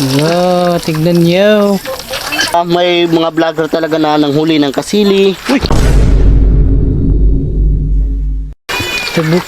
Wow, tignan niyo. May mga vlogger talaga na nanghuli ng kasili. Uy! Tabuk.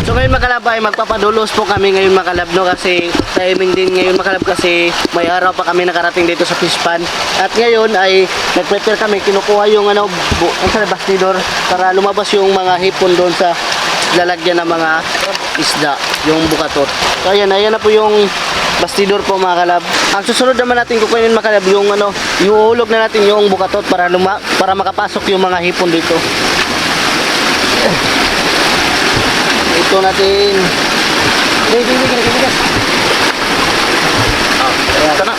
So ngayon makalab ay magpapadulos po kami ngayon makalab no, kasi timing din ngayon makalab kasi may araw pa kami nakarating dito sa fish pan. At ngayon ay nag-prepare kami, kinukuha yung ano, bastidor para lumabas yung mga hipon doon sa lalagyan ng mga isda, yung bukatot. So ayan na po yung bastidor po mga kalab. Ang susunod naman natin kukunin makalab yung ano, iuhulog na natin yung bukatot para makapasok yung mga hipon dito. Ito natin. Ito na.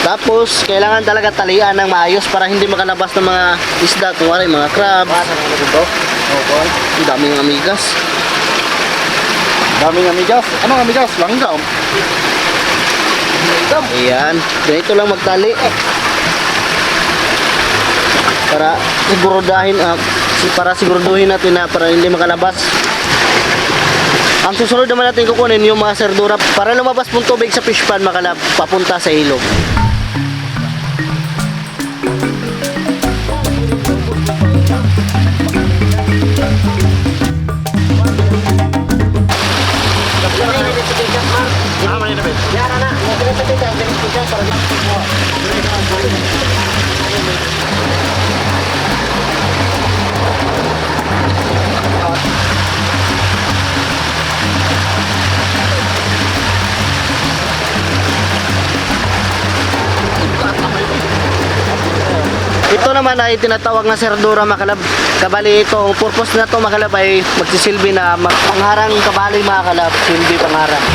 Tapos, kailangan talaga talian ng maayos para hindi makalabas ng mga isda. Kunwari, mga crab. Ang daming amigas. Daming amigas. Anong amigas? Langgam. Ayan. Ganito lang magtali. Para siguraduhin natin na para hindi makalabas. Ang susunod naman natin kukunin yung mga serdura para lumabas pong tubig sa fish pan makalab papunta sa ilog. Ito naman ay tinatawag na serdura makalab. Kabali ito, ang purpose na to makalab ay magsisilbi na pangharang kabali makalab, silbi pangharang.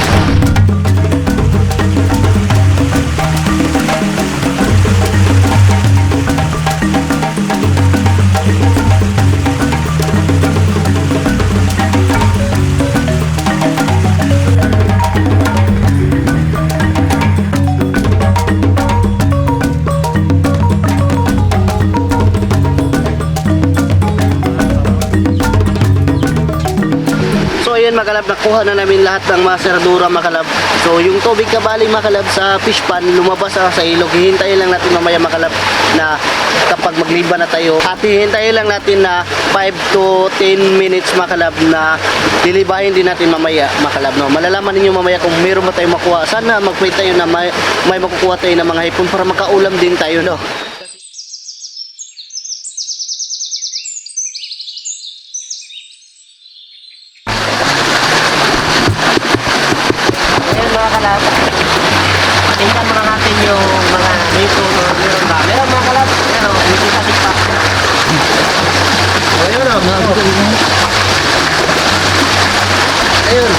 Ayan makalab, nakuha na namin lahat ng mga serdura makalab. So yung tubig kabali makalab sa fish pan lumabas sa ilog. Hihintayin lang natin mamaya makalab na kapag magliba na tayo at hihintayin lang natin na 5 to 10 minutes makalab na dilibahin din natin mamaya makalab no. Malalaman ninyo mamaya kung meron ba tayong makuha. Sana mag-pray tayo na may makukuha tayo ng mga hipon para makaulam din tayo no. Tingnan muna natin yung mga dito meron ba? Meron mga kalab? Pero hindi kasi pa. Ayun o. Ayun.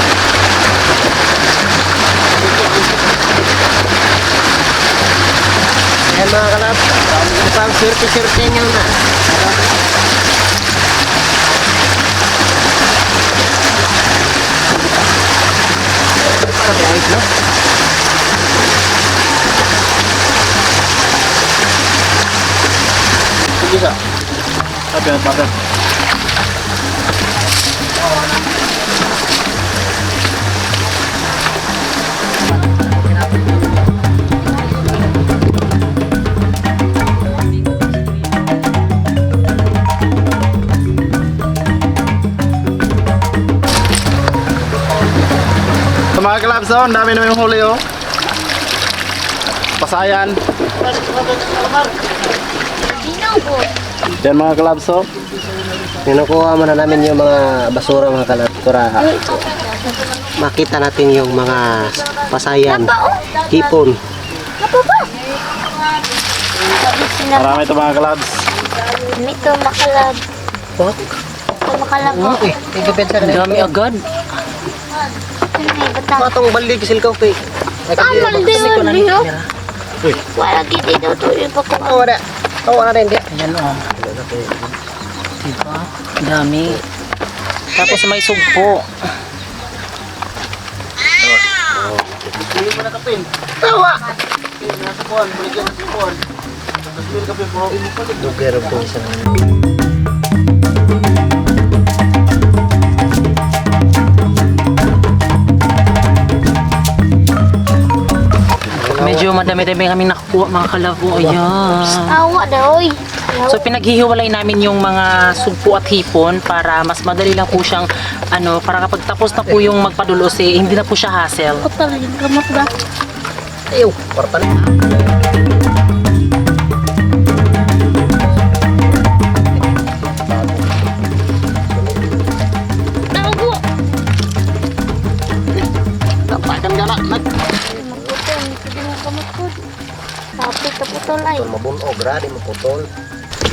Ayan mga kalab. Pang swerte-swerte nyo na. Ayos no? Bisa. Ada pada. Mga kalabson, dami naman yung huli oh. Pasayan. Yan mga kalabso. Kinukuha muna namin yung mga basura mga kalab para makita natin yung mga pasayan, hipon. Marami ito mga kalabs. Ito makalab. What? Ito makalab. Uy, igapit sa Ang dami agad. Ano may bata? Patong balik silkaw kay. Tamal din yun. Uy, Wala gidi daw to yung pagkuha. Wala. Tawa na rin di. Ayan o. Diba? Ang dami. Tapos may sugpo. Hindi mo nakapin. Tawa! Nasa puwan, balik yan nasa puwan. Tapos yun kape po. Lugar po isa. Medyo madami-dami kami nakukuha mga kalabo. Ayan. Awa daw oy. So pinaghihiwalay namin yung mga sugpo at hipon para mas madali lang po siyang para kapag tapos na po yung magpadulos hindi na po siya hassle. Ako talagang gamot ba? Ayaw, partan. Tago! Tapakan ka na. Maputol, hindi ko din kamot ko. Tapi kaputol ay. Mabunog, grade maputol.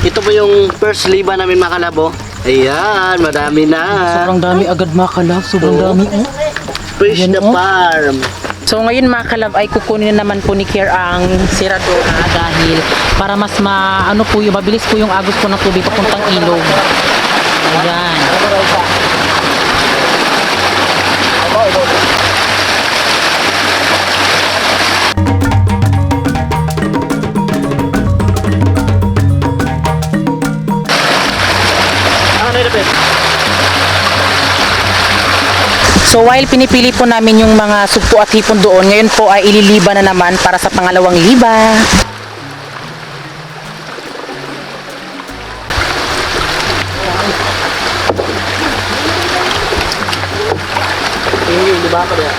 Ito po yung first liba namin mga kalabo. Ayan, madami na. Sobrang dami agad mga kalab. Sobrang dami. Fish Yan, the oh. farm. So ngayon mga kalab ay kukunin na naman po ni Kier ang siradora dahil para mas mabilis po yung agos po ng tubig papuntang ilog. Ayan. Ano na rin? So while pinipili po namin yung mga sugpo at hipon doon, ngayon po ay ililiba na naman para sa pangalawang liba. Hindi, di ba ako na?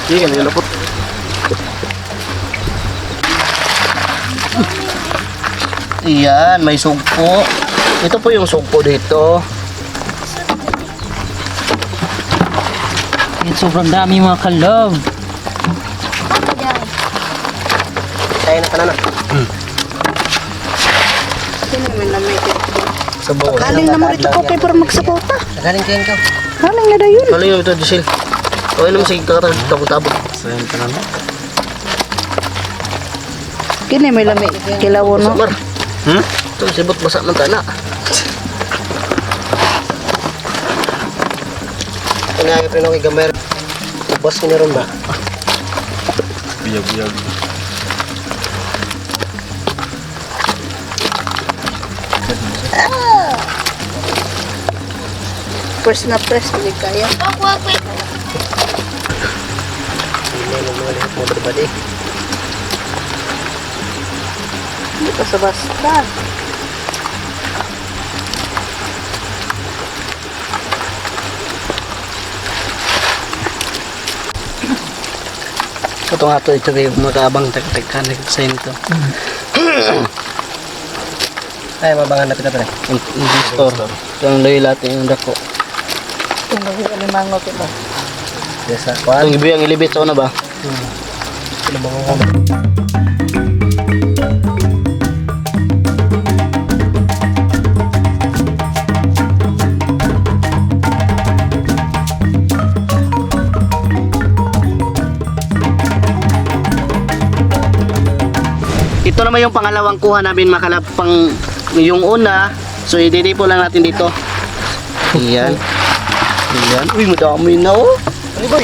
Sige kan nilapot. Iyan, may sugpo. Ito po yung sugpo dito. Ayan, sobrang dami mga kalab. Ako daw. Kaya na kanana. Sabaw. Galing naman ito ko kay para magsabota. Galing kayo ka. Galing na dayon. Galing yung ito, Giselle. Okay naman sige tabog-tabog. Sayang ka na. Kini may lami kilawo no. Mar. Ito, sibot basa ng tana. Kanya yung kay Gamer. Ubas ka ron ba? Biyag-biyag. Press na press hindi kaya. Wag. Hindi mo mga lihat mo berbadi. Hindi pa sa basta. Ito nga ito yung magabang tagtagkan sa ito. Ay, mabangan na pita pala. Investor. Yung loy lahat yung dako. Kung alimango ko ba. Desa. Itong gibi ang ilibit sa una ba? Sila ba ko? Ito naman yung pangalawang kuha namin makalapang yung una. So idinipo lang natin dito. Ayan. Ayan. Uy, madami na oh. Ano boy?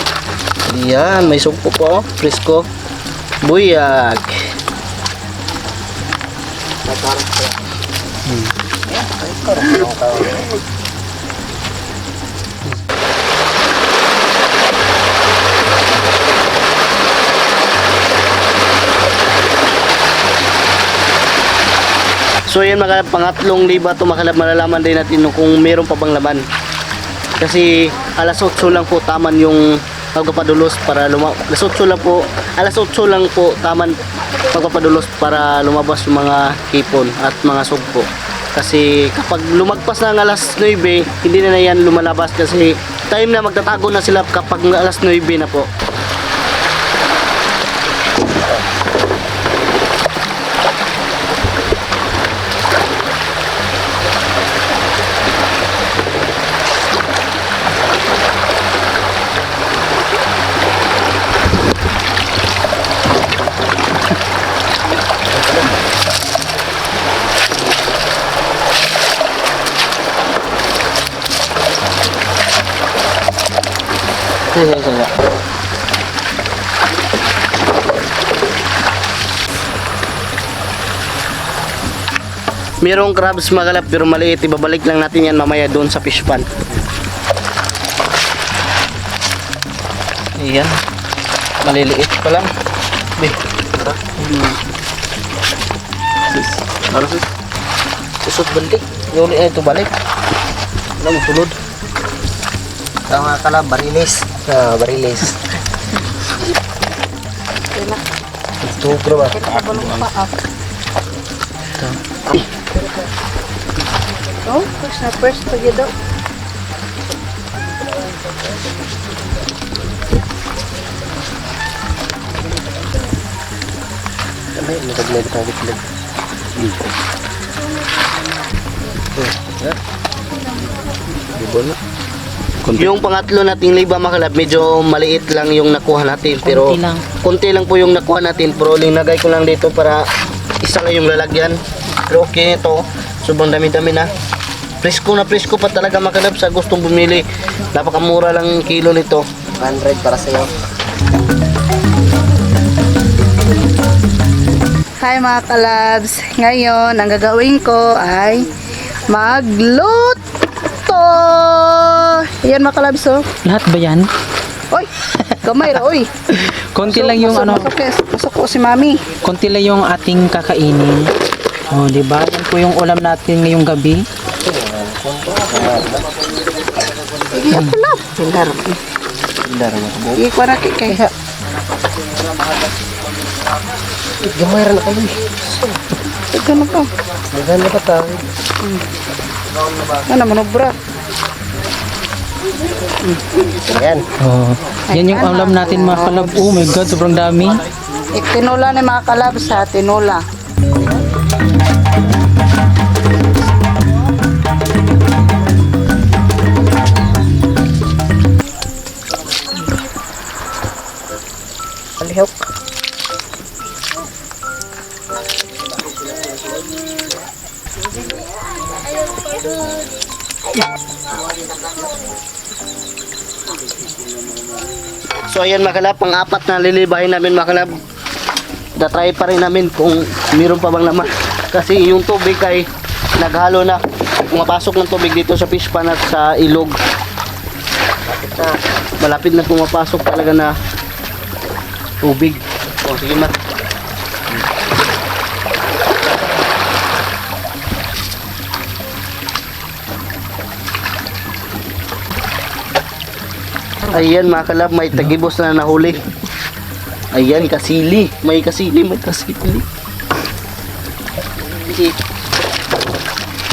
Ayan, may sugpo po. Frisco. Buyag. So yan mga kalab, pangatlong liba to mga kalab, malalaman din natin kung meron pa bang laman. Kasi alas 8 lang po taman yung magpapadulos para alas 8 lang po taman magpapadulos para lumabas yung mga hipon at mga sugpo. Kasi kapag lumagpas na ang alas 9, hindi na yan lumalabas kasi time na magtatago na sila kapag alas 9 na po. Merong crabs mga kalab pero maliit, ibabalik lang natin yan mamaya doon sa fish pan. Ayan. Maliliit pa lang. Ano sis? Susot balik. Yung ito balik. Ano mo sulod? Mga kalab, barilis. Barilis. Ito bro ba? Oh, first na press to you daw. May nagaglag tayo dito. Yung pangatlo nating liba mga kalab, medyo maliit lang yung nakuha natin pero Konti lang. konti lang po yung nakuha natin pero linagay ko lang dito para isa lang yung lalagyan. Pero okay ito, sobrang dami-dami na. Presko pa talaga mga kalab sa gustong bumili. Napakamura lang ang kilo nito. 100 para sa iyo. Hi mga kalabs. Ngayon, ang gagawin ko ay magluto. Ayan mga kalabs, oh. Lahat ba yan? Oy, kamay ra, oy. Konti lang yung ano, Masok ko si mami. konti lang yung ating kakainin. Oh, di ba? Yan po yung ulam natin ngayong gabi. Sige, ako lang. Pilar. Sige, ko na kay. Gamay rin na kayo. Ito na po. Dagan na pa tayo. Ano, manobra. Yan. Oh, yan yung ulam natin mga kalab. Oh my God, sobrang dami. Tinula ni mga kalabs ha, tinula. Palihok. So ayan mga kalab, pang-apat na lilibahin namin mga kalab. Da-try pa rin namin kung meron pa bang laman. Kasi yung tubig ay naghalo na. Pumapasok ng tubig dito sa fish pan at sa ilog. Malapit na pumapasok talaga na tubig. O sige mat. Ayan mga kalab, may tagibos na nahuli. Ayan, kasili. May kasili.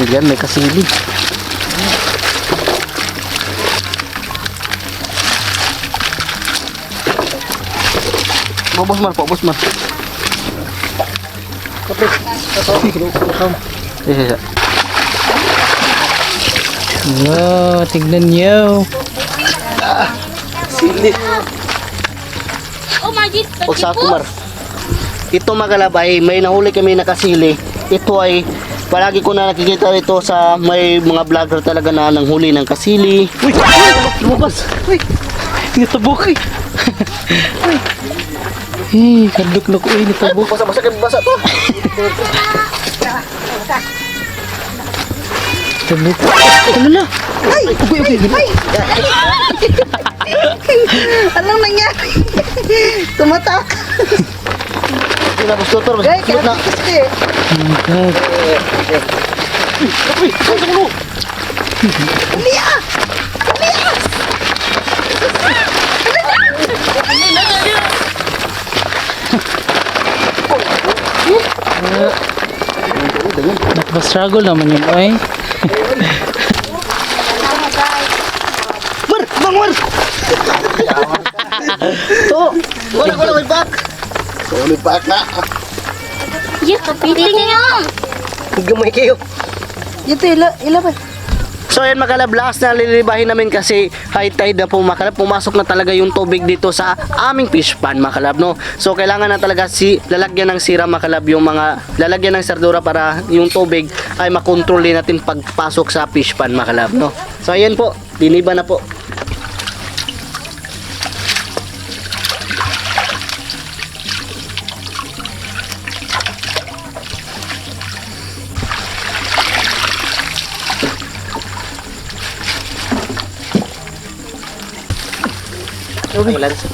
Ayan, may kasili. Bos man. Wow, tignan niyo. Sili. Oh my God, Huwag sa kumar. Ito mga kalab ay may nahuli kami na kasili. Ito ay palagi ko na nakikita ito sa may mga vlogger talaga na nanghuli ng kasili. Uy! Lumabas! Uy! Nitabok eh. Eh, kadlok-lok uy, nitabok. Basa to. Tabok. Ano na? Ay! Anong nangyari? Tumatak. Hindi na gusto to. Guys, Cute na. kasi. Oh my God. Uy, ay, sa kulo. Nagpa-struggle naman yun, oy. Mar! Bang, Mar! To! Wala, may back! May back na! Yeah, kapiting niyo. Gamay kayo. Ito, ila ba? So ayan makalab, last na lilibahin namin kasi high tide na po makalab. Pumasok na talaga yung tubig dito sa aming fish pan makalab, no? So kailangan na talaga lalagyan ng sira makalab yung mga lalagyan ng sardura para yung tubig ay makontrol din natin pagpasok sa fish pan makalab, no? So ayan po, diniba na po.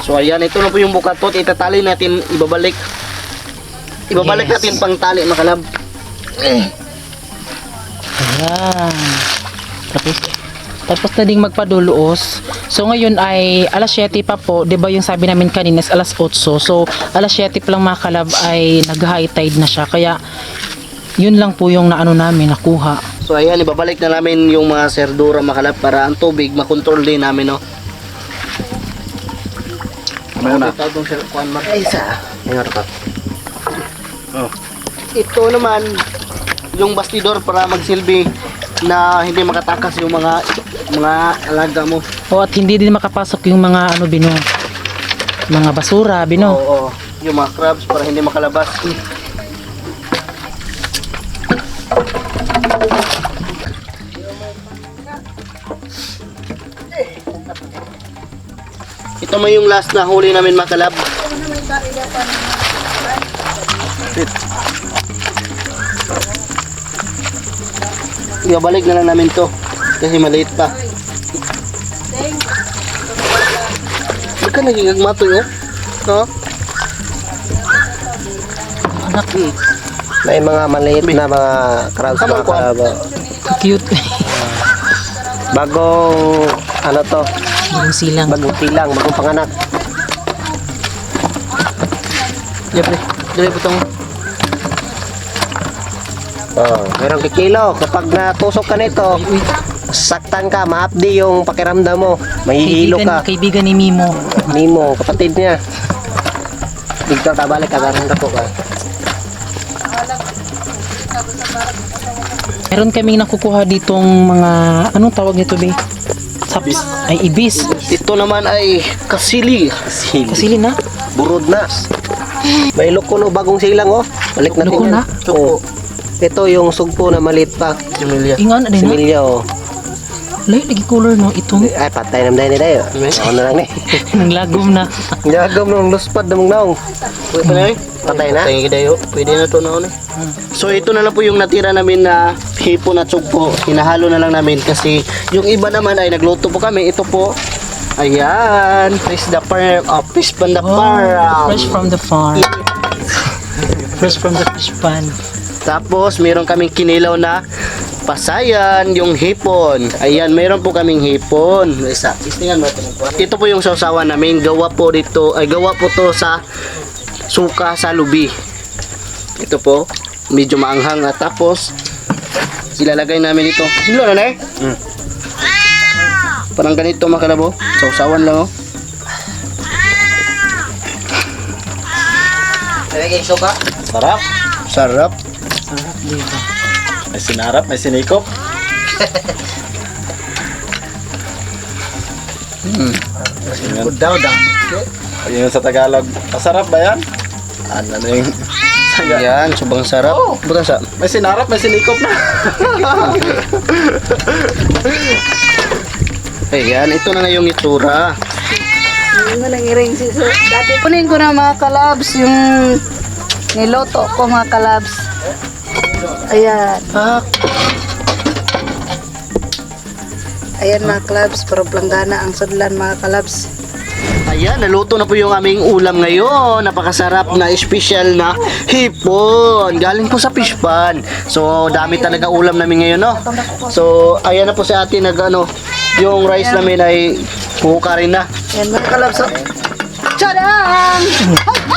So ayan, ito na po yung bukatot. Itatali natin, ibabalik natin pang tali makalab. Ayan. Tapos na ding magpaduluos. So ngayon ay alas 7 pa po, 'di ba yung sabi namin kanina is alas 8. So alas 7 pa lang mga kalab ay nag-high tide na siya. Kaya yun lang po yung naano namin nakuha. So ayan, ibabalik na namin yung mga serdura makalab para ang tubig makontrol din namin, no. Mayroon na. Ito itong kuan mark. Ay, isa. Mayroon pa. Oh. Ito naman yung bastidor para magsilbi na hindi makatakas yung mga alaga mo. O at hindi din makapasok yung mga ano bino, mga basura bino. Oo, yung mga crabs para hindi makalabas. Ito mo yung last na huli namin makalab. Ibabalik na lang namin to kasi maliit pa. Ba't ka naging agmatoy, oh? No? Anak, May mga maliit na mga crabs Tamang mga kalab. cute. Bagong ano to, Yung silang. bagong tilang, bagong panganak. Siyempre, dali po itong Oh, merong kikilo. Kapag natusok ka nito, saktan ka, maapdi yung pakiramdam mo. Mahihilo ka. Kaibigan ni Mimo. Mimo, kapatid niya. Dito tabalik ka, garang ko ka. Meron kaming nakukuha ditong mga anong tawag nito be? Saps. Ay ibis. ito naman ay kasili. Kasili na. Burod na. May loko no, bagong silang oh. Balik natin Loko yan. na? Oo. Ito yung sugpo na maliit pa. Jumilia. Ingan na din na. Similya oh. Layo lagi color no itong Ay, patay naman dahil nila yun. Ako na lang ni. nang lagom na. Gagam nung luspad na mong naong. Pwede na eh. Patay na? Patay na yun. Pwede na ito na eh. So ito na lang po yung natira namin na hipon at sugpo. Hinahalo na lang namin kasi yung iba naman ay nagluto po kami. Ito po. Ayan. Fish the farm. Oh, fish from the farm. Fresh from the farm. Fresh from the fish pan. Tapos meron kaming kinilaw na pasayan, yung hipon. Ayan, meron po kaming hipon. Isa, istingan mo ito. Ito po yung sausawan namin. Gawa po dito, ay gawa po to sa suka sa lubi. Ito po, medyo maanghang at tapos ilalagay namin ito. Hilo na eh. Parang ganito mga kalabo. Sausawan lang oh. Talagay suka. Sarap. Sarap. May sinarap, may sinikop. Good daw daw. Ayun sa Tagalog. Masarap ba yan? Ano na yung... Ayan, sobrang sarap. Buta sa. May sinarap, may sinikop na. Ayan, ito na nga yung itsura. Yung nga nangiring si Sir. Dati kunin ko na mga kalabs yung niloto ko mga kalabs. Ayan. Ayan mga kalabs, pero planggana ang sudlan mga kalabs. Ayan, naluto na po yung aming ulam ngayon. Napakasarap na special na hipon. Galing po sa fish pan. So, dami talaga ulam namin ngayon, no? So, ayan na po si ate yung rice namin ay huhukarin na. Yan mga kalabs. Tadang!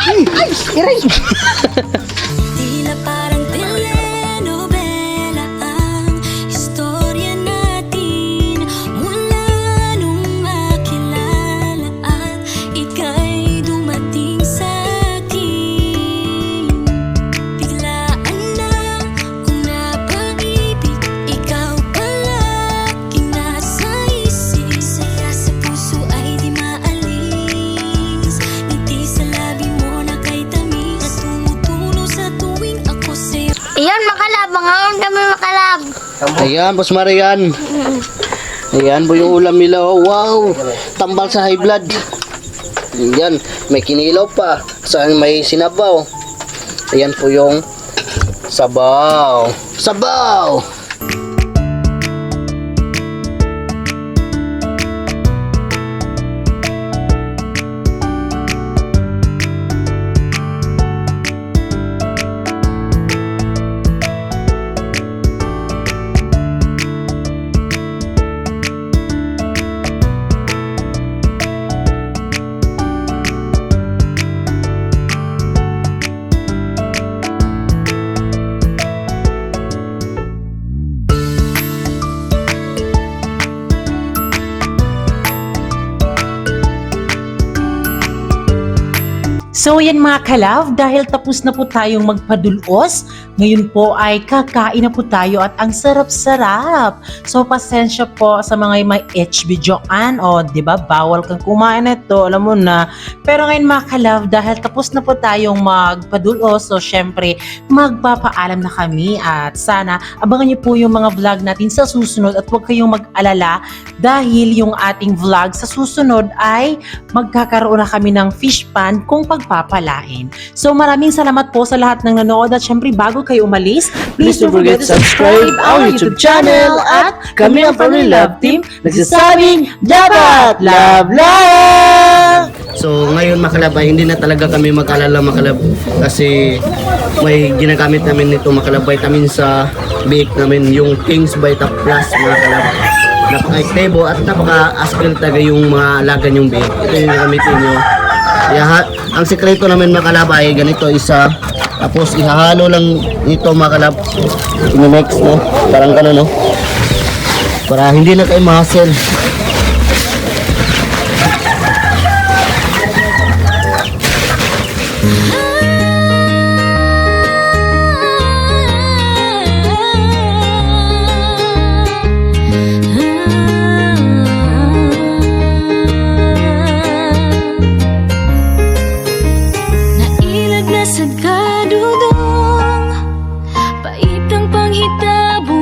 Ay! Iring! Tila parang telenovela ang istorya natin mula nung makilala at ika'y dumating sa akin. Biglaan lang kung napaibig, ikaw palaging nasa isip. Saya sa puso ay di maalis, ngiti sa labi mo na kay tamis at tumutulo sa tuwing ako sa'yo. Iyon, makalab. Mangaon kami makalab. Ayan, Boss Marian. Ayan po yung ulam nila. Oh, wow! Tambal sa high blood. Ayan, may kinilaw pa. Saan may sinabaw. Ayan po yung sabaw. Sabaw! So yan mga kalab, dahil tapos na po tayong magpadulos, ngayon po ay kakain na po tayo at ang sarap-sarap. So pasensya po sa mga may HB-joan, o di ba bawal kang kumain nito, alam mo na. Pero ngayon mga kalab, dahil tapos na po tayong magpadulos, so syempre magpapaalam na kami at sana abangan niyo po yung mga vlog natin sa susunod at huwag kayong mag-alala dahil yung ating vlog sa susunod ay magkakaroon na kami ng fish pan kung pagpapalain. So maraming salamat po sa lahat ng nanood at syempre bago kayo umalis, please don't forget to subscribe our YouTube channel at kami ang Family Love Team nagsasabing dapat love love! So ngayon makalab ay hindi na talaga kami mag-alala makalab kasi may ginagamit namin nito makalab vitamin sa biik namin yung King's Vita Plus mga kalab. Napaka-activo at napaka-aspil talaga yung mga alaga yung biik. Ito yung gamitin nyo. Ang sekreto namin mga kalab ay ganito isa. Tapos ihahalo lang ito mga kalab. I-mix no. Parang gano'n no. Para hindi na kayo ma-hassle. Ah,